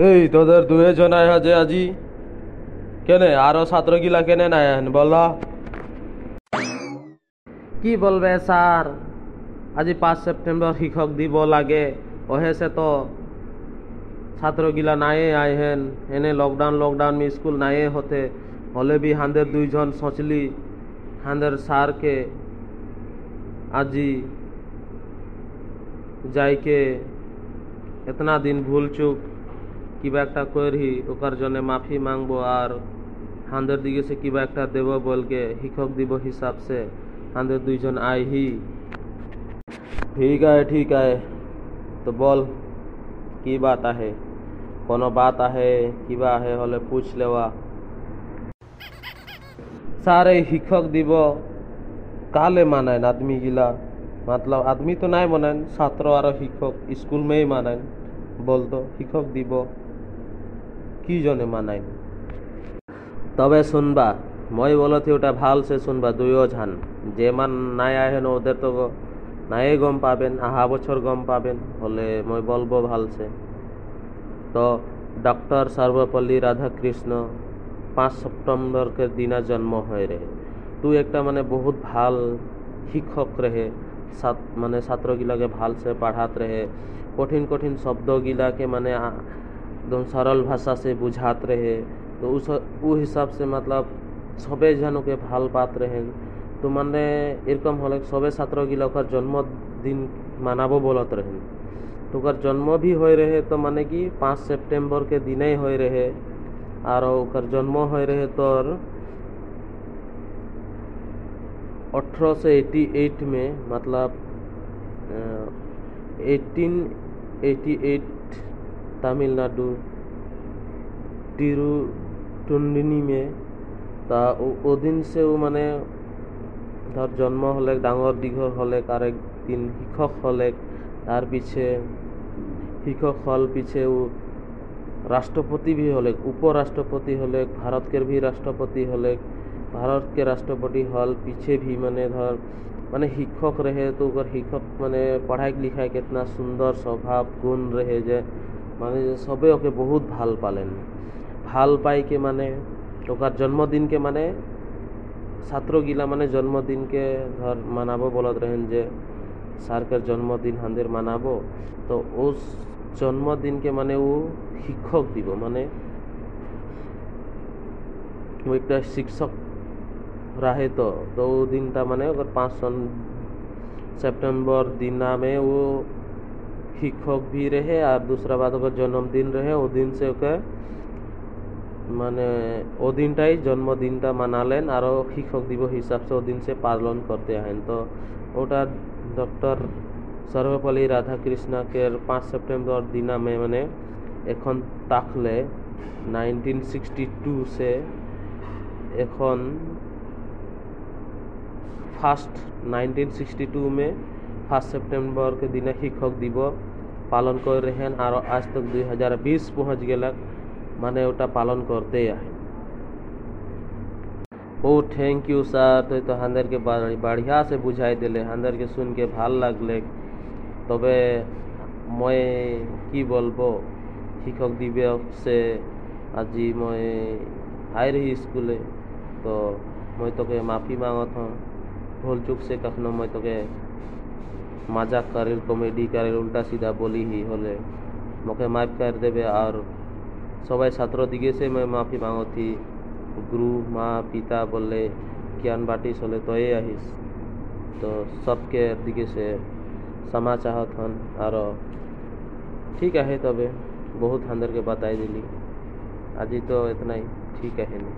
এই তোদের দুজন আয় যে আজি কেনে আরো ছাত্র গিলা কেনে নাই বলা কি বলবে স্যার, আজি 5 সেপ্টেম্বর শিক্ষক দিব লাগে ওহেছে তো ছাত্রগিলা নাই আইহেন এনে লকডাউন में स्कूल নাই হতে হলে भी হাঁদের দুইজন সোচলি হাঁদের স্যারকে আজি যাইকে इतना दिन भूल चूक কিবা একটা করি ওকার জন্য মাফি মাংবো আর হাঁদের দিকে से কিবা একটা দেব বলকে শিক্ষক দিব হিসাব से হাঁদের দুইজন আই ही। ठीक है तो बोल की बात है कोनो बात है किबा है हले पूछ लेवा স্যার এই শিক্ষক দিব কালে মানায় आदमी गिला मतलब आदमी तो नहीं मानेन छात्र और शिक्षक स्कूल में ही मानाय बोल तो शिक्षक দিব কি জনে মানায় তবে শুনবা মই বলতে ওটা ভাল সে শুনবা দুইও ঝান যে মান নাই আহেন ওদের তো নাই গম পাবেন আহা বছর গম পাবেন হলে মই বলবো ভালসে তো डॉक्टर सर्वपल्ली राधाकृष्ण 5 सेप्टेम्बर के दिना जन्म হয় रहे तू एक माने बहुत ভাল শিক্ষক रहे माने छात्र गिला के भाल से पढ़ात रहे कठिन कठिन शब्द गिला के माने एकदम सरल भाषा से बुझात रहे तो उस हिसाब से मतलब सबे जन के ভাল पात रहे तो माने एरकम हले सबे छात्र गिला ओकर जन्मदिन मानाबो बोलत रहे तो ओकर जन्म भी हो रहे तो माने कि 5 सेप्टेम्बर के दिन ही हो रहे और ओकर जन्म हो रहे तोर 1888 में मतलब 1888 तमिलनाडु तिरुटुंडनी में ता ओ दिन से वो माने धर जन्म हले डांगर दीघर हले और एक दिन शिक्षक हले तार पीछे शिक्षक हल पीछे वो राष्ट्रपति भी हले उपराष्ट्रपति हले भारत के भी राष्ट्रपति हले भारत के राष्ट्रपति हल पीछे भी माने धर माने शिक्षक रहे तो शिक्षक माने पढ़ाई लिखाई कितना सुंदर स्वभाव गुण रहे जे माने सबे ओके बहुत ভাল पालेन ভাল पाई के माने ओकर जन्मदिन के माने छात्र गिला माने जन्मदिन के धर मनाबो बोलत रहें जे सार के जन्मदिन हांदेर मनाबो तो उस जन्मदिन के माने वो शिक्षक দিব माने वो एक शिक्षक रहे तो वो दिन ता माने अगर 5 सेप्टेम्बर दिन में वो शिक्षक भी रहे और दूसरा बात अगर जन्मदिन रहे वो दिन से ओके माने वो दिनटाई जन्मदिनटा मानालेन और शिक्षक दिवस हिसाब से वो दिन से पालन करते हैं तो ओटा डॉक्टर सर्वपल्ली राधाकृष्ण के 5 सेप्टेम्बर दिना में माने एखन ताकले 1962 से एखन फार्स्ट 1962 में 1 सेप्टेम्बर के दिन शिक्षक दिवस पालन कर रहे हैं और आज तक 2020 पहुँच गलक माने ओटा पालन करते हैं। ओ थैंक यू सर तो हांदर के बढ़िया से बुझाई दिले हांदर के सुन के ভাল लागले तबे मैं कि बोलबो शिक्षक दिवस से আজি मैं आई रही स्कूले तो मैं तो के माफ़ी मांगत हूँ भूल चूक से कखनो मैं तो के मजाक करे कॉमेडी करे उल्टा सीधा बोली ही होले मोके माफ कर देवे और सबाई छात्र दिगे से मैं माफ़ी मांगो थी गुरु माँ पिता बोले ज्ञान बाटी सोले तो ये आहिस तो सबके दिगे से क्षमा चाहत हन और ठीक है तबे बहुत अंदर के बताई दिली आज तो इतना ही ठीक है नहीं।